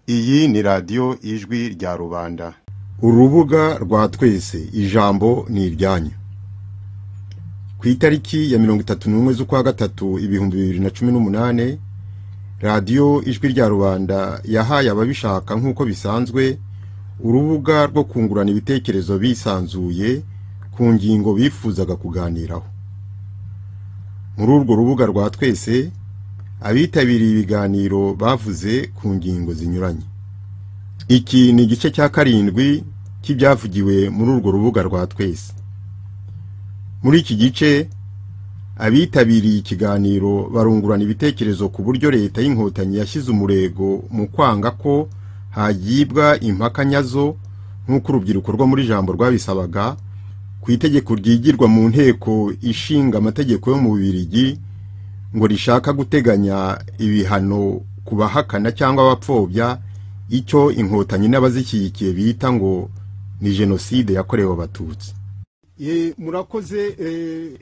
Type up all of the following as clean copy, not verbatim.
Iyi ni radio Ijwi rya Rubanda. Urubuga rwa twese ijambo ni iryanyu. Ku itariki ya 31 z'ukwa gatatu 2018 radio Ijwi rya Rubanda yahaye ababishaka nkuko bisanzwe urubuga rwo kungurana ibitekerezo bisanzuye ku ngingo bifuzaga kuganiraho. Muri urwo rubuga rwa twese abitabiriye ibiganiro bavuze ku ngingo zinyuranye. Iki ni igice cya 7 cy'ibyavugiwe muri urwo rubuga rwa twese. Muri iki gice abitabiriye ikiganiro barungurana ibitekerezo ku buryo leta y'inkotanyi yashyize umurego mu kwanga ko hagibwa impaka nyazo nk'uko urubyiruko rwo muri jambo rwabisabaga ku itegeko ryigirwa mu nteko ishinga amategeko yo mu Bubiligi ngo rishaka guteganya ibihano kubahakana cyangwa abapfobya icyo inkotanyi n'abazishyigikiye bita ngo ni genocide yakorewe abatutsi. Murakoze,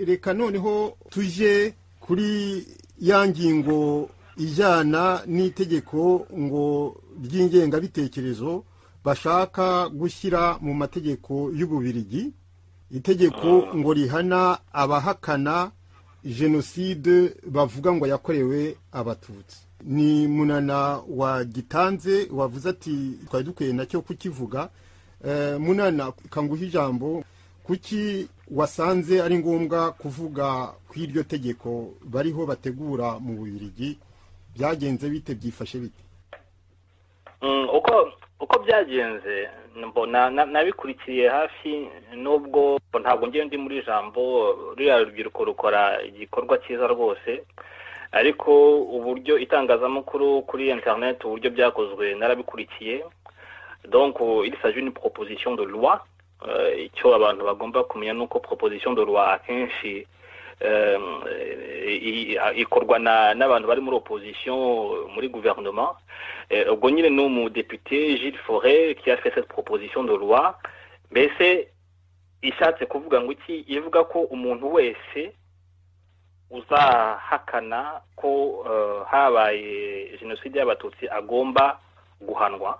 reka noneho tuje kuri ya ngingo ijana n'itegeko ngo ry'ingenga bitekerezo bashaka gushyira mu mategeko y'Ububiligi, itegeko ngo rihana abahakana genocide bavuga ngo yakorewe abatutsi. Ni Munana wa gitanze wavuze ati twari dukwiye nacyo kukivuga. Munana, kanguha ijambo, kuki wasanze ari ngombwa kuvuga kw'iryo tegeko bariho bategura mu Bubiligi? Byagenze bite, byifashe bite? uko byagenze mbona nabikurikiye hafi, nubwo ntabwo ngiye ndi muri jambo ruriya rubyiruko rukora igikorwa cyiza rwose, ariko uburyo itangazamakuru kuri internet uburyo byakozwe narabikurikiye. Donc il s'agit d'une proposition de loi. Icyo abantu bagomba kumenya nuko proposition de loi akenshi ikorwa n'abantu bari muri opposition muri gouvernement. Ubwo nyine no député Gilles Fauré qui a fait cette proposition de loi, mbese ishatse kuvuga ngo iki, ivuga ko umuntu wese uzahakana ko habaye genocide y'abatutsi agomba guhanwa.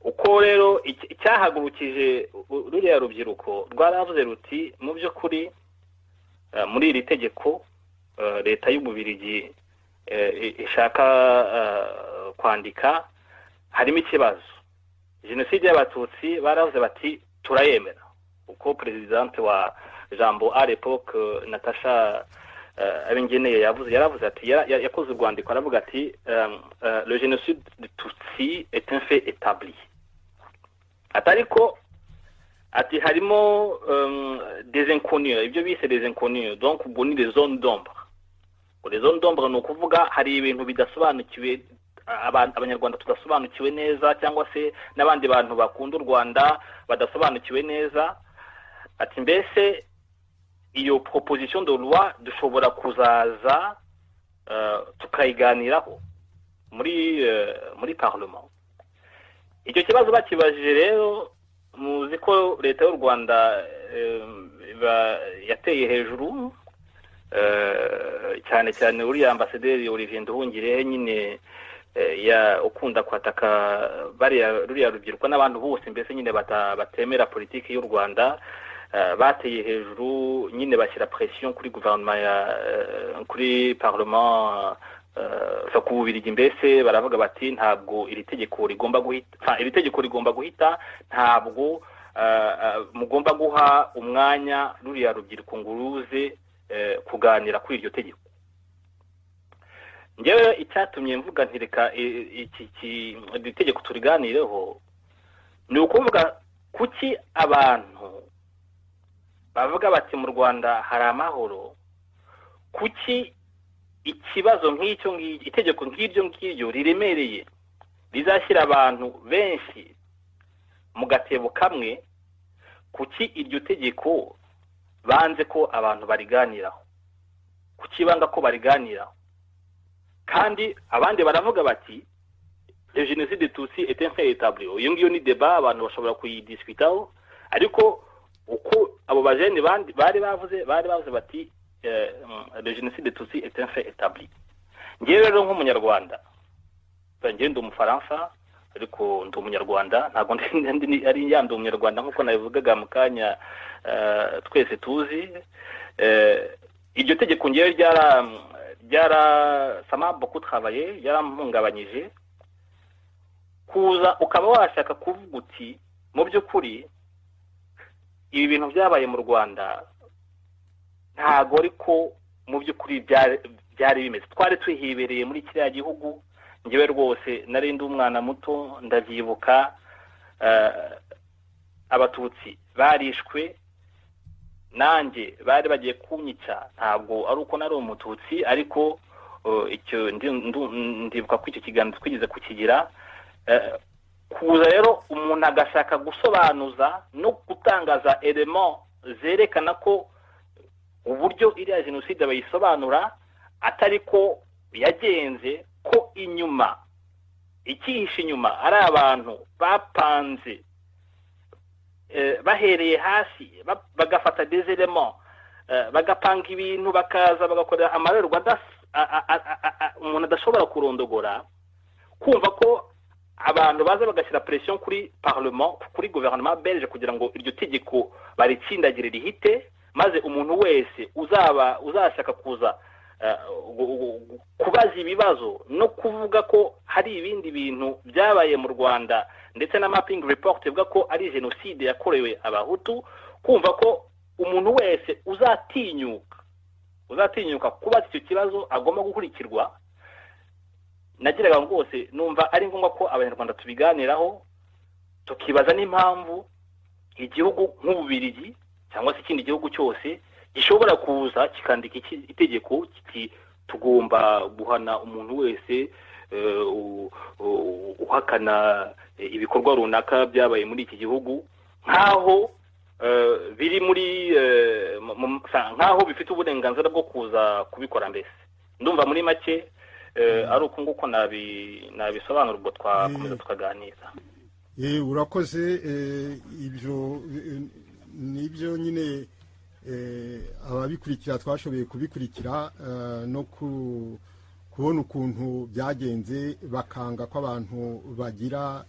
Uko rero icyahagurukije ruriya rubyiruko rwaravuze ruti mu byo kuri muri iri tegeko leta y'Ububiligi ishaka kwandika harimo ikibazo. Genocide y'abatutsi baravuze bati turayemera. Uko presidente wa jambo à l'époque Natasha Abengeneye yaravuze ati yakoze urwandiko aravuga ati le génocide de Tutsi est un fait établi. Atariko ati harimo des inconnus, ibyo bise des inconnus, donc ubwo ni les zones d'ombre. Les zones d'ombre no kuvuga hari ibintu bidasobanukiwe, abanyarwanda tudasobanukiwe neza, cyangwa se n'abandi bantu bakunda u Rwanda badasobanukiwe neza. Ati mbese iyo proposition de loi dushobora kuzaza tukayiganiraho muri parlement. Icyo kibazo bakibajije rero, muzi ko leta y'u Rwanda yateye hejuru, cyane cyane uriya ambasaderi Olivier Nduhungirehe nyine ukunda kwataka ruriya rubyiruko n'abantu bose mbese nyine batemera politiki y'u Rwanda, bateye hejuru nyine bashyira pression kuri gouvernement kuri parlement ku Bubiligi. Mbese baravuga bati ntabwo iri tegeko rigomba guhita, ntabwo mugomba guha umwanya ruriya rubyiruko ngo ruze kuganira kuri iryo tegeko. Ngewe icyatumye mvuga ntireka iki tegeko turiganireho ni ukuvuga kuki abantu bavuga bati mu Rwanda hari amahoro, kuki ikibazo nk'icyo itegeko nk'iryo riremereye rizashyira abantu benshi mu gatebo kamwe, kuki iryo tegeko banze ko abantu bariganiraho, kuki banga ko bariganiraho? Kandi abandi baravuga bati le génocide de Tutsi est un fait établi. Iyo ngiyo ni débat abantu bashobora kuyidiscutaho, ariko uko abo bajene bari bavuze bati le génocide tutsi est un fait établi. Ngewe rero nk'umunyarwanda ngewe ndi umufaransa ariko ndi umunyarwanda ntabwo ari yandi umunyarwanda nk'uko nabivugaga mu kanya twese tuzi iryo tegeko ngewe ryara sama beaucoup travaillé yarampungabanyije kuza ukaba washaka kuvuga uti mu by'ukuri ibi bintu byabaye mu Rwanda ntago ariko mu by'ukuri byari bimeze twari twihibereye muri kiriya gihugu ngewe rwose nari ndi umwana muto ndavyibuka abatutsi barishwe nanjye bari bagiye kunyica ntabwo ari uko nari umututsi ariko icyo ndibuka ko icyo kiganiro twigeze kukigira kuza rero umuntu agashaka gusobanuza no gutangaza element zerekana ko uburyo iriya jenoside bayisobanura atari ko yagenze ko inyuma ikihishe inyuma ari abantu bapanze bahereye hasi bagafata des éléments bagapanga ibintu bakaza bagakorera amarorerwa umuntu adashobora kurondogora kumva ko abantu baza bagashyira pression kuri parlement kuri gouvernement belge kugira ngo iryo tegeko baritsindagire rihite maze umuntu wese uzashaka kuza kubaza ibibazo no kuvuga ko hari ibindi bintu byabaye mu Rwanda ndetse na mapping report ivuga ko ari genocide yakorewe abahutu kumva ko umuntu wese uzatinyuka kubaza icyo kibazo agomba gukurikirwa nagiraga rwose numva ari ngombwa ko abanyarwanda tubiganiraho tukibaza n'impamvu igihugu nk'Ububirigi cyangwa se ikindi gihugu cyose gishobora kuza kikandika itegeko kiti tugomba guhana umuntu wese uhakana ibikorwa runaka byabaye muri iki gihugu nkaho biri muri nkaho bifite uburenganzira bwo kuza kubikora mbese ndumva muri make ari uko nguko nabisobanura ubwo twakomeza tukaganira. Urakoze ibyo nibyo nyine ababikurikira twashoboye kubikurikira no kubona ukuntu byagenze bakanga ko abantu bagira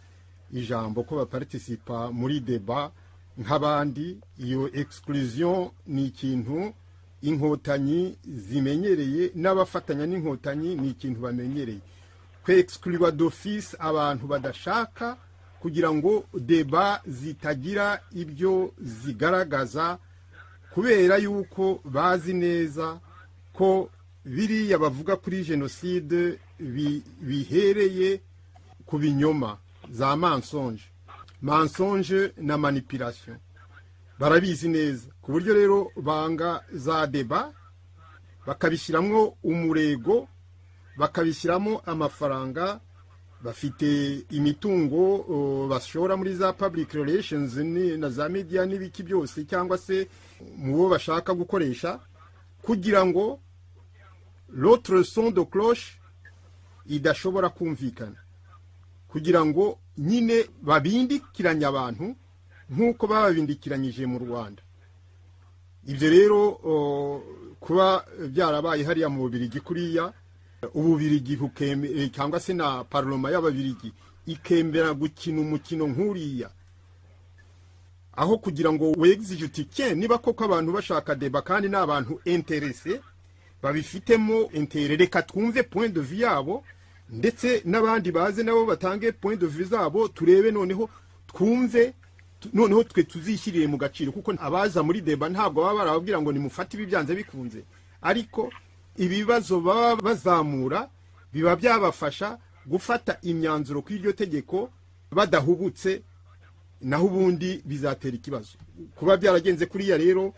ijambo ko baparticipa muri débat nk'abandi. Iyo exclusion ni ikintu inkotanyi zimenyereye n'abafatanya n'inkotanyi ni ikintu bamenyereye kwexclure d'office abantu badashaka kugira ngo débat zitagira ibyo zigaragaza kubera yuko bazi neza ko biriya bavuga kuri jenoside bihereye ku binyoma za mensonge na manipulation barabizi neza ku buryo rero banga za débat bakabishyiramo umurego bakabishyiramo amafaranga bafite imitungo bashora muri za public relations na za media n'ibiki byose cyangwa se mu bo bashaka gukoresha kugira ngo l'autre son de cloche idashobora kumvikana kugira ngo nyine babindikiranya abantu nk'uko babindikiranyije mu Rwanda. Ibyo rero kuba byarabaye hariya mu Bubiligi kuriya Ububirigi cyangwa se na parlement y'Ababiligi ikembera gukina umukino nk'uriya aho kugira ngo wexijutike niba koko abantu bashaka débat kandi n'abantu intéressé babifitemo intérêt reka twumve point de vue yabo ndetse n'abandi baze nabo batange point de vue zabo turebe noneho twumve noneho twe tuzishyirire mu gaciro kuko abaza muri débat ntabwo baba barababwira ngo nimufate ibibyanze bikunze ariko ibibazo baba bazamura biba byabafasha gufata imyanzuro ku iryo tegeko badahubutse naho ubundi bizatera ikibazo. Kuba byaragenze kuriya rero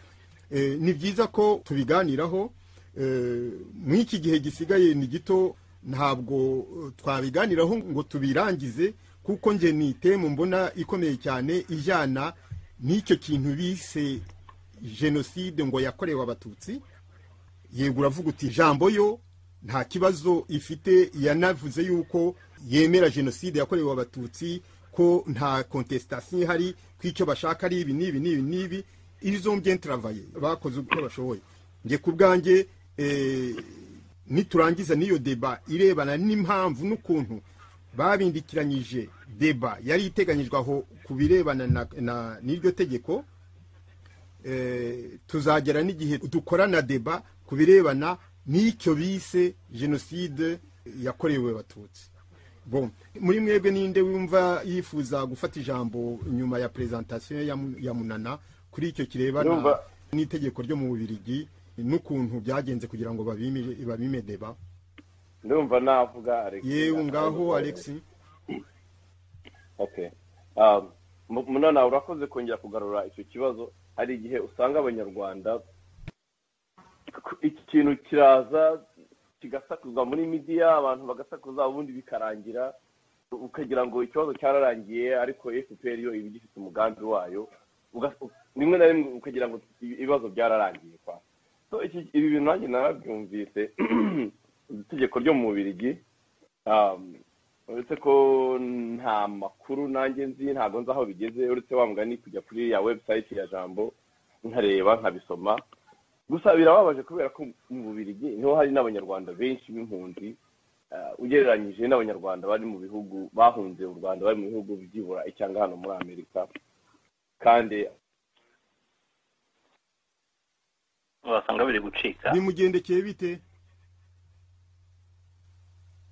ni byiza ko tubiganiraho muri iki gihe gisigaye ni gito ntabwo twabiganiraho ngo tubirangize kuko nje ni temu mbona ikomeye cyane ijyana n'icyo kintu bise jenoside ngo yakorewe abatutsi. Yego uravuga uti jambo yo nta kibazo ifite yanavuze yuko yemera jenoside yakorewe abatutsi ko nta contestation hari kw'icyo bashaka ari ibi ils ont bien travaillé bakoze uko bashoboye nge kubwanjye niturangiza niyo deba irebana n'impamvu n'ukuntu babindikiranyije deba yari iteganyijwe aho kubirebana na n'iryo tegeko tuzagera n'igihe dukorana deba kubirebana n'icyo bise genocide yakorewe abatutsi. Bon, muri mwebwe ninde wumva yifuza gufata ijambo nyuma ya presentation ya Munana kuri icyo kirebana n'itegeko ryo mu Bubiligi n'ukuntu byagenze kugira ngo babime deba? Ndumva navuga Alex. Yewe ngaho Alex. Okay. Munana urakoze kongera kugarura icyo kibazo. Hari igihe usanga abanyarwanda ikintu kiraza kigasakuzwa muri media, abantu bagasakuza ubundi bikarangira, ukagira ngo ikibazo cyararangiye ariko FPR yo ibigifite umugambi wayo, rimwe na rimwe ukagira ngo ibibazo byararangiye kwa. So ibi bintu nanjye narabyumvise itegeko ryo mu Bubiligi, uretse ko nta makuru nanjye nzi, ntago nzi aho bigeze, uretse wamugani kujya kuri ya website ya Jambo nkareba nkabisoma. Gusa birababaje kubera ko mu Bubiligi niho hari n'abanyarwanda benshi b'impunzi, ugereranyije n'abanyarwanda bari mu bihugu bahunze u Rwanda, bari mu bihugu byibura icyanga hano muri Amerika, kandi wasanga biri gucika. Bimugendekeye bite?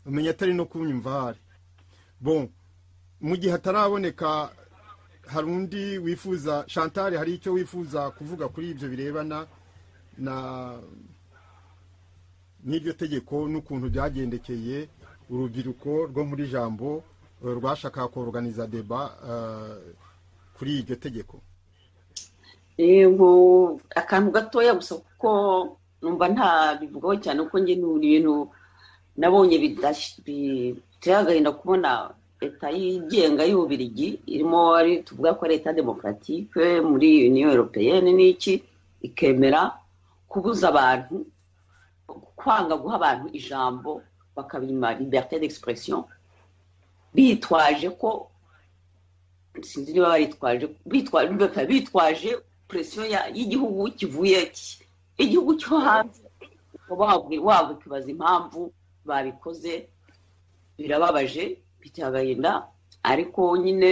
Umenya atari no kunyumva hari. Bon, mu gihe hataraboneka hari undi wifuza, Chantal hari icyo wifuza kuvuga kuri ibyo birebana na n'iryo tegeko n'ukuntu byagendekeye urubyiruko rwo muri Jambo rwashaka ko organiza deba kuri iryo tegeko? Yego, akantu gatoya gusa kuko numva nta bivugaho cyane uko nge n'ibintu nabonye bitagahinda kubona leta yigenga y'Ububiligi irimo ari tuvuga ko leta demokratique muri Union Européenne n'iki ikemera kubuza abantu kwanga guha abantu ijambo bakabima liberté d'expression bitwaje ko sinzi niba bitwaje pression y'igihugu kivuye igihugu cyo hanze wabwe kibaza impamvu babikoze. Birababaje bitagahinda ariko nyine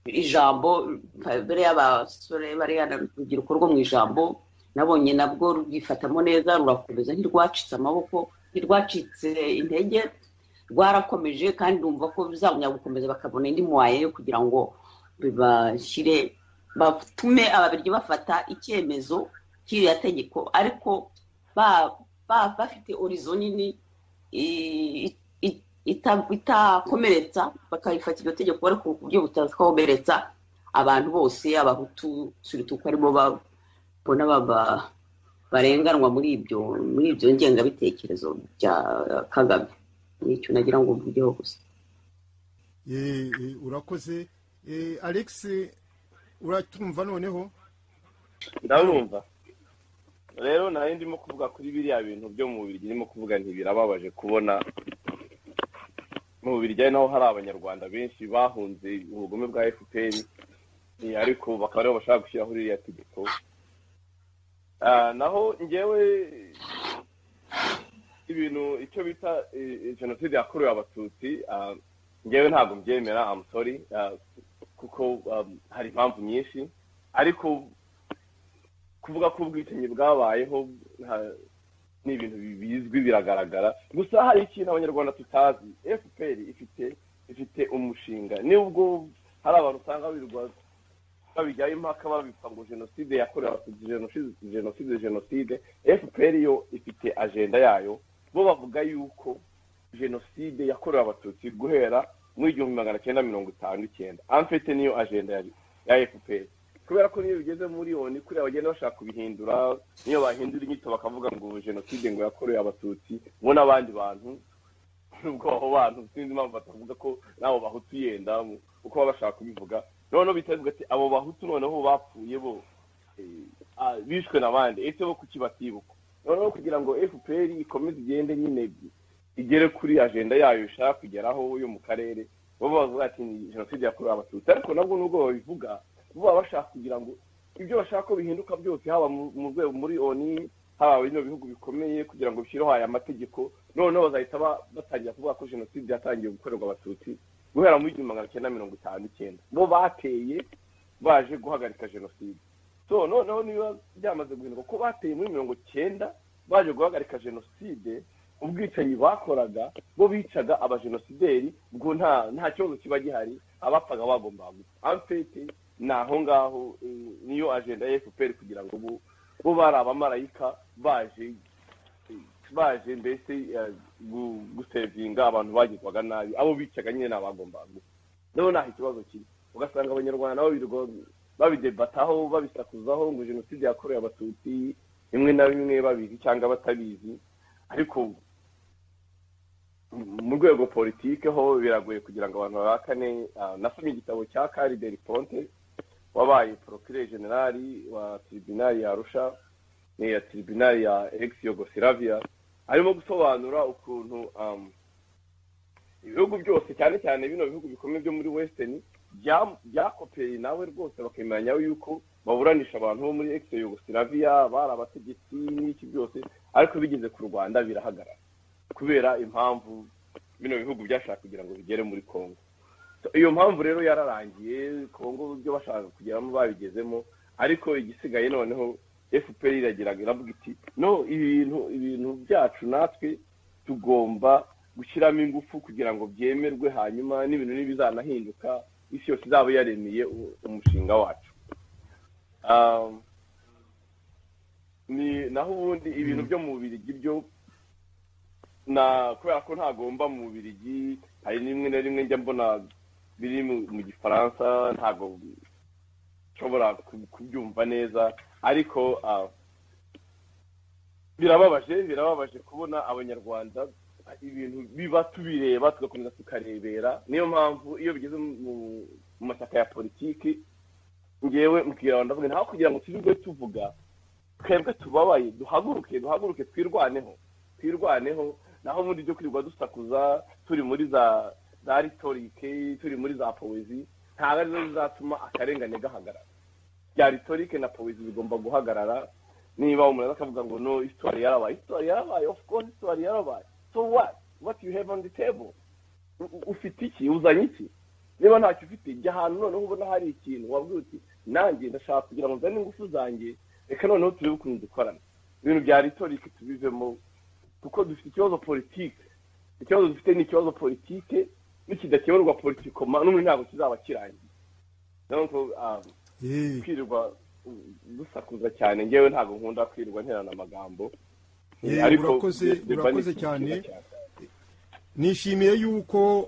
ijambo mbere y'abasore bari urubyiruko rwo mu ijambo nabonye nabwo rubifatamo neza, rurakomeza ntirwacitse amaboko, ntirwacitse intege, rwarakomeje kandi ndumva ko bizamunya gukomeza bakabona indi mwaye yo kugira ngo bibashyire batume ababiryi bafata icyemezo cy'iriya tegeko, ariko bafite horizon nini itakomeretsa, bakayifata iryo tegeko ariko ku buryo butakomeretsa abantu bose, abahutu surtout ko arimo babona barenganwa muri ibyo ngengabitekerezo bya Kagame. Nicyo nagira ngo mvugeho gusa. Urakoze. Alex, uratumva noneho? Ndabumva. Rero nari ndimo kuvuga kuri biriya bintu byo mu Bubiligi, ndimo kuvuga nti birababaje kubona mu Bubiligi naho hari abanyarwanda benshi bahunze ubugome bwa FPR, ariko bakaba aribo bashaka gushyiraho iriya tegeko. Naho ngewe ibintu icyo bita genocide yakorewe abatutsi, ngewe ntabwo mbyemera, I'm sorry, kuko hari impamvu nyinshi, ariko kuvuga ko ubwicanyi bwabayeho ni ibintu bizwi biragaragara. Gusa hari ikintu abanyarwanda tutazi, FPR ifite umushinga, nubwo hari abantu usanga birirwa babijyaho impaka babipfa ngo genocide yakorewe abatutsi, genocide, FPR yo ifite agenda yayo. Bo bavuga yuko genocide yakorewe abatutsi guhera mu 1959 amfite niyo agenda ya FPR, kubera ko niyo bigeze muri oni kuri abagenda bashaka kubihindura, niyo bahindura inyito bakavuga ngo genocide ngo yakorewe abatutsi, ngo n'abandi bantu nubwo aho bantu sinzi impamvu batavuga ko nabo bahutu yenda uko babashaka kubivuga, noneho bitavuga ati abo bahutu noneho bapfuye bo bishwe n'abandi, ese bo kukibatibuka. Noneho kugira ngo FPR ikomeze igende nyine igere kuri agenda yayo ishaka kugeraho yo mu karere, bo bavuga ati genocide yakorewe abatutsi, ariko nabwo nubwo babivuga bo bashaka kugira ngo ibyo bashaka ko bihinduka byose haba mu rwego muri oni haba bino bihugu bikomeye kugira ngo bishyireho aya mategeko noneho bazahita batangira kuvuga ko jenoside yatangiye gukorerwa abatutsi guhera muri 1959 bo bateye baje guhagarika jenoside. So noneho niba byamaze guhinduka ko bateye muri 1990 baje guhagarika jenoside, ubwicanyi bakoraga bo bicaga abajenosideri ubwo nta kibazo kiba gihari, abapfaga bagomba gupfa. Amfete naho ngaho niyo agenda ya FPR kugira ngo bo bari abamarayika baje mbese gusevinga abantu bagirwaga nabi, abo bicaga nyine n'abagomba gupfa. Naho nta ikibazo kiri, ugasanga abanyarwanda nabo birirwa babidebataho babisakuzaho ngo jenoside yakorewe abatutsi imwe na bimwe babizi cyangwa batabizi, ariko mu rwego politike ho biragoye kugira ngo abantu bakane. Nasomye igitabo cya Kari Del Ponte wabaye procureur general wa tribunal ya Arusha ya tribunal ya ex Yugoslavia, arimo gusobanura ukuntu ibihugu byose cyane cyane bino bihugu bikomeye byo muri western byakopeye nawe rwose bakemanya yuko baburanisha abantu bo muri ex Yugoslavia bari abategetsi n'iki byose, ariko bigeze ku Rwanda birahagarara kubera impamvu bino bihugu byashaka kugira ngo bigere muri Kongo. Iyo mpamvu rero yararangiye, Kongo byo bashaka kugeramo babigezemo, ariko igisigaye noneho FPR iravuga iti no, ibintu byacu natwe tugomba gushyiramo ingufu kugira ngo byemerwe, hanyuma n'ibintu nibizanahinduka isi yose izaba yaremeye umushinga wacu. Ni naho ubundi ibintu byo mu Bubiligi byo kubera ko ntagomba mu Bubiligi, hari nimwe na rimwe njya mbona biri mu Gifaransa, ntago nshobora kubyumva neza, ariko birababaje kubona abanyarwanda ibintu biba tubireba tugakomeza tukarebera. Niyo mpamvu iyo bigeze mu mashyaka ya politiki ngewe mbwira ndavuga ntaho kugira ngo tujye tuvuga twebwe tubabaye, duhaguruke twirwaneho naho muri byo kwirirwa dusakuza turi muri za rhetorique, turi muri za poezi, ntabwo arizo zizatuma akarengane gahagarara. Ya rhetorique na poezi bigomba guhagarara. Niba umuntu akavuga ngo no, histoire yarabaye, of course histoire yarabaye, so what you have on the table? Ufite iki? Uzanye iki? Niba ntacyo ufite, jya ahantu noneho ubona hari ikintu wabwira uti nanjye ndashaka kugira ngo nzane ingufu zanjye, reka noneho turebe ukuntu dukorana. Ibintu bya rhetorique tubivemo, kuko dufite ikibazo politike. Ikibazo dufite ni ikibazo politike, nikidakeburwa politikoma n'umuntu ntabwo kizaba kirangiye. Nako kwirirwa dusakuza cyane, ngewe ntabwo nkunda kwirirwa nterana amagambo. Urakoze cyane. Nishimiye yuko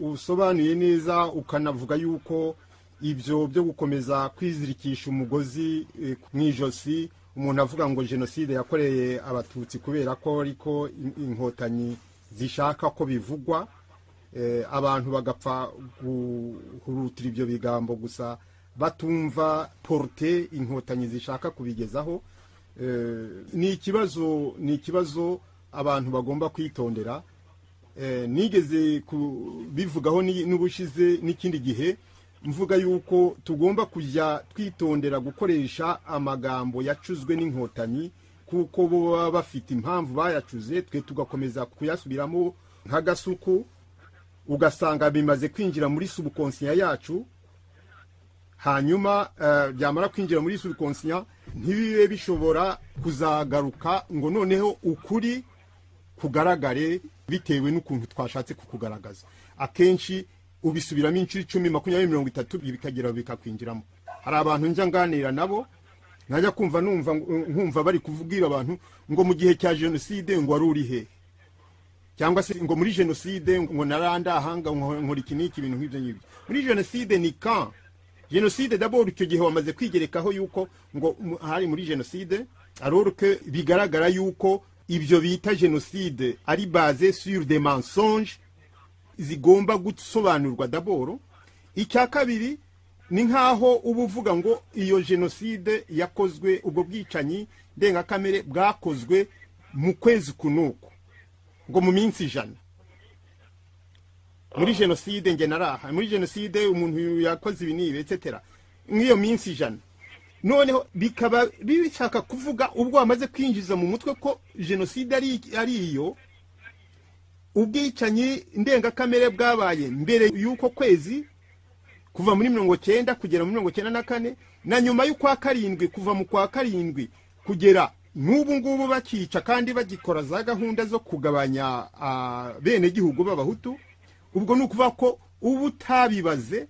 usobanuye neza ukanavuga yuko ibyo byo gukomeza kwizirikisha umugozi mu ijosi umuntu avuga ngo jenoside yakoreye abatutsi kubera ko ariko inkotanyi zishaka ko bivugwa, abantu bagapfa guhurutira ibyo bigambo gusa batumva porte inkotanyi zishaka kubigezaho. Ni ikibazo abantu bagomba kwitondera. Nigeze bivugaho n'ubushize n'ikindi gihe mvuga yuko tugomba kujya twitondera gukoresha amagambo yacuzwe n'inkotanyi, kuko bo baba bafite impamvu bayacuze, twe tugakomeza kuyasubiramo nk'agasuku, ugasanga bimaze kwinjira muri subconscient yacu, hanyuma byamara kwinjira muri subconscient ntibibe bishobora kuzagaruka ngo noneho ukuri kugaragare bitewe n'ukuntu twashatse kukugaragaza. Akenshi ubisubiramo inshuro 10, 20, 30 bikagera bikakwinjiramo. Hari abantu njya nganira nabo najya kumva nkumva bari kuvugira abantu ngo mu gihe cya jenoside ngo ari uri he, cyangwa se ngo muri jenoside ngo naranda ahanga nkora iki n'iki, ibintu nk'ibyo ngibyo. Muri jenoside ni quand jenoside d'abord icyo gihe wamaze kwigerekaho yuko ngo hari muri jenoside, alors que bigaragara yuko ibyo bita jenoside ari basé sur des mensonges zigomba gusobanurwa d'abord. Icya kabiri ni nkaho ubuvuga ngo iyo jenoside yakozwe, ubwo bwicanyi ndengakamere bwakozwe mu kwezi kunuko ngo mu minsi 100. Muri jenoside nge naraha, muri jenoside umuntu yakoze ibinibe etc. Nk'iyo minsi 100 noneho bikaba bishaka kuvuga ubwo bamaze kwinjiza mu mutwe ko jenoside ari iyo ubwicanyi ndengakamere bwabaye mbere y'uko kwezi kuva muri 1990 kugera muri 1994 na nyuma y'ukwa karindwi kuva mu kwa karindwi kugera n'ubu ngubu bakica kandi bagikora za gahunda zo kugabanya bene gihugu b'abahutu. Ubwo nukuvuga ko ubu utabibaze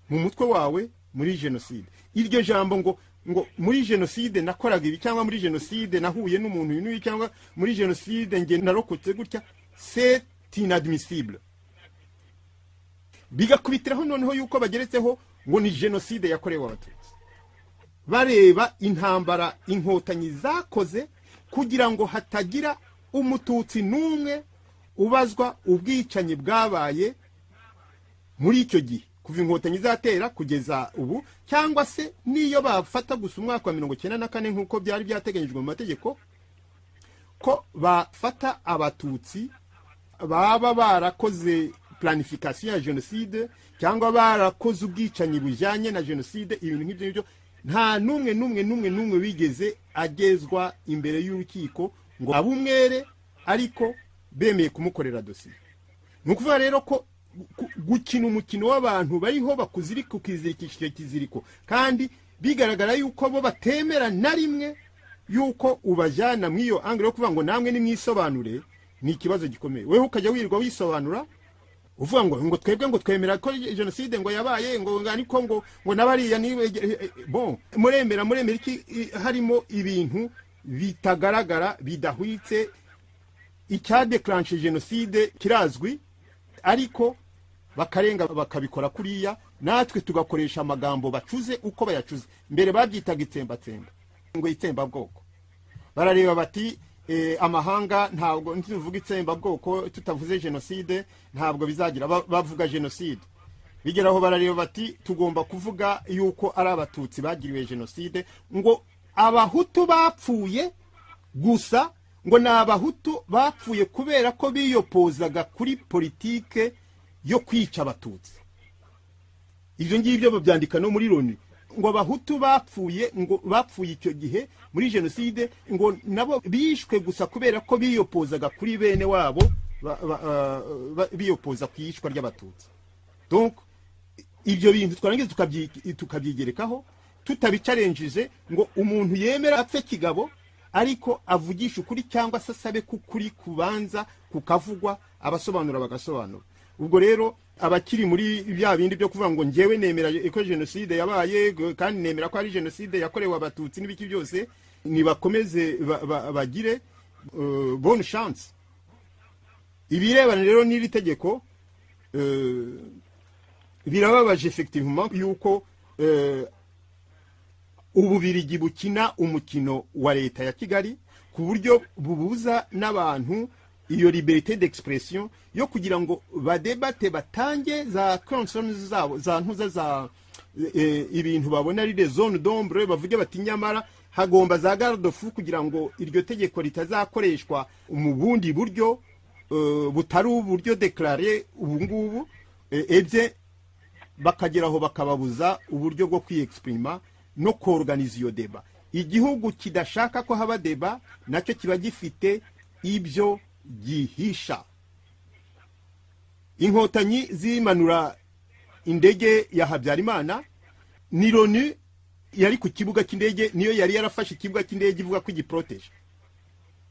mu mutwe wawe muri jenoside. Iryo jambo ngo muri jenoside nakoraga ibi cyangwa muri jenoside nahuye n'umuntu y'uyu cyangwa muri jenoside nge narokotse gutya, c'est inadmissible. Bigakubitiraho noneho yuko bageretseho ngo ni jenoside yakorewe abatutsi. Bareba intambara inkotanyi zakoze kugira ngo hatagira umututsi n'umwe ubazwa ubwicanyi bwabaye muri icyo gihe kuva inkotanyi zatera kugeza ubu, cyangwa se niyo bafata gusa umwaka wa 1994 nk'uko byari byateganyijwe mu mategeko ko bafata abatutsi baba barakoze planification ya jenoside cyangwa barakoze ubwicanyi bujanye na jenoside. Ibintu nk'ibyo nta numwe wigeze agezwa imbere y'urukiko ngo abumwere, ariko bemeye kumukorera dosiye. Nukuvuga rero ko gukina umukino w'abantu bariho bakuzirika ukizirikishije kiziriko kandi bigaragara yuko bo batemera na rimwe yuko ubajana mwiyo angle yo kuvuga ngo namwe ni mwisobanure, ni ikibazo gikomeye. Wewe ukajya wirirwa wisobanura uvuga ngo twebwe ngo twemera ko jenoside ngo yabaye ngo ariko ngo nabariya ni bon muremera iki harimo ibintu bitagaragara bidahwitse. Icyadeclenche jenoside kirazwi, ariko bakarenga bakabikora kuriya, natwe tugakoresha amagambo bacuze uko bayacuze. Mbere babyitaga itsembatsemba ngo itsemba bwoko, barareba bati amahanga ntabwo ntivuga itsemba bwoko tutavuze jenoside ntabwo bizagira, bavuga jenoside. Bigeraho barareba bati tugomba kuvuga yuko ari abatutsi bagiriwe jenoside, ngo abahutu bapfuye gusa, ngo ni abahutu bapfuye kubera ko biyopozaga kuri politike yo kwica abatutsi. Ibyo ngibyo babyandika no muri Loni, ngo abahutu bapfuye, ngo bapfuye icyo gihe muri jenoside, ngo nabo bishwe gusa kubera ko biyopozaga kuri bene wabo biyopoza kwishwa ry'abatutsi. Donc ibyo bintu twarangiza tukabyigerekaho tutabicarenjije ngo umuntu yemera apfe kigabo ariko avugisha ukuri cyangwa se asabe kukuri kubanza kukavugwa abasobanura bagasobanura. Ubwo rero abakiri muri bya bindi byo kuvuga ngo ngewe nemera ko jenoside yabaye kandi nemera ko ari jenoside yakorewe abatutsi n'ibiki byose, nibakomeze bagire bonne chance. Ibirebana rero n'iri tegeko birababaje effectivement yuko Ububirigi bukina umukino wa leta ya Kigali ku buryo bubuza n'abantu iyo liberté d'expression yo kugira ngo badebate batange za concerns zabo za ntuza za ibintu babona ari des zones d'ombre, bavuge bati nyamara hagomba za garde fou kugira ngo iryo tegeko ritazakoreshwa mu bundi buryo butari uburyo déclaré ubu ngubu, ebye bakageraho bakababuza uburyo bwo kwiexprima no koorganiza iyo deba. Igihugu kidashaka ko haba deba nacyo kiba gifite ibyo gihisha. Inkotanyi zimanura indege ya Habyarimana, ni Loni yari ku kibuga cy'indege, niyo yari yarafashe ikibuga cy'indege ivuga ko igiprotege.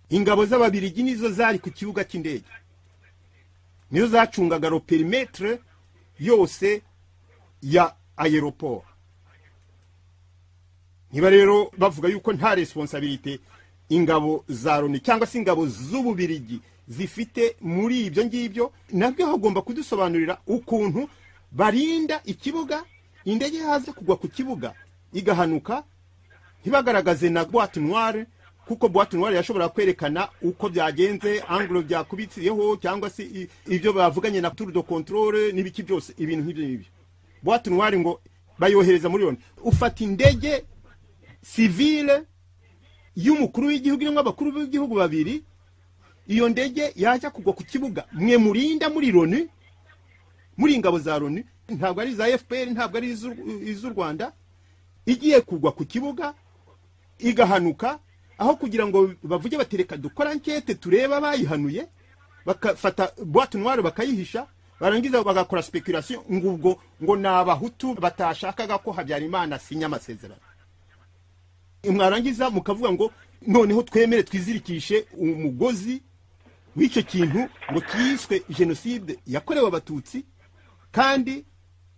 Ingabo z'Ababirigi nizo zari ku kibuga cy'indege, nizo zacungaga ro perimetre yose ya aeroport. Niba rero bavuga yuko nta responsabilité ingabo za Loni cyangwa se ingabo z'Ububirigi zifite muri ibyo ngibyo, nabyo hagomba kudusobanurira ukuntu barinda ikibuga, indege haza kugwa ku kibuga igahanuka, ntibagaragaze na boîte noire, kuko boîte noire yashobora kwerekana uko byagenze, angle byakubitiyeho cyangwa se ibyo bavuganye na tour de contrôle n'ibiki byose, ibintu nk'ibyo. Boîte noire ngo bayohereza muri Loni. Ufata indege civile y'umukuru w'igihugu n'umwe abakuru b'igihugu babiri, iyo ndege yaje kugwa ku kibuga, mwe murinda muri Loni, muri ingabo za Loni, ntabwo ari za FPR, ntabwo ari iz'u Rwanda. igiye kugwa ku kibuga igahanuka, aho kugira ngo bavuge batereka dukora ankete tureba bayihanuye, bakafata boîte noire bakayihisha, barangiza bagakora speculation ngo nabahutu batashakaga ko Habyarimana sinya amasezerano. Mwarangiza mukavuga ngo noneho twemere twizirikishe umugozi w'icyo kintu ngo kiswe genocide yakorewe abatutsi, kandi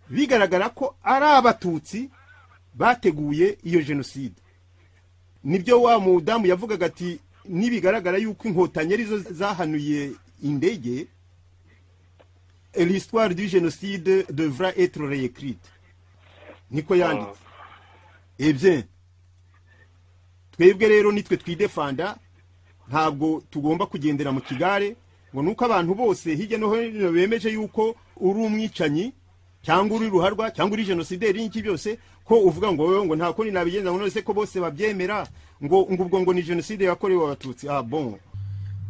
bigaragara ko ari abatutsi bateguye iyo genocide. Nibyo wa mudamu yavugaga ati nibigaragara yuko inkotanyi arizo zahanuye indege, l'histoire du génocide devra être réécrite. Niko yanditse. Bien, twebwe rero nitwe twidefanda, ntabwo tugomba kugendera mu kigare ngo nuko abantu bose hirya no hino bemeje yuko uri umwicanyi cyangwa uri ruharwa cyangwa uri genocidaire n'iki byose, ko uvuga ngo wewe ngo nta ko nabigenza ngo nose ko bose babyemera ngo ni genocide yakorewe abatutsi. Bon,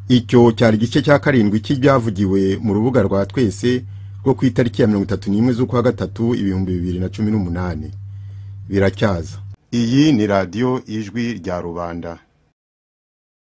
icyo cyari gice cya 7 cy'ibyavugiwe mu rubuga rwa Twese rwo ku itariki ya 31 z'ukwa gatatu 2018. Biracyaza. Iyi ni radio Ijwi rya Rubanda.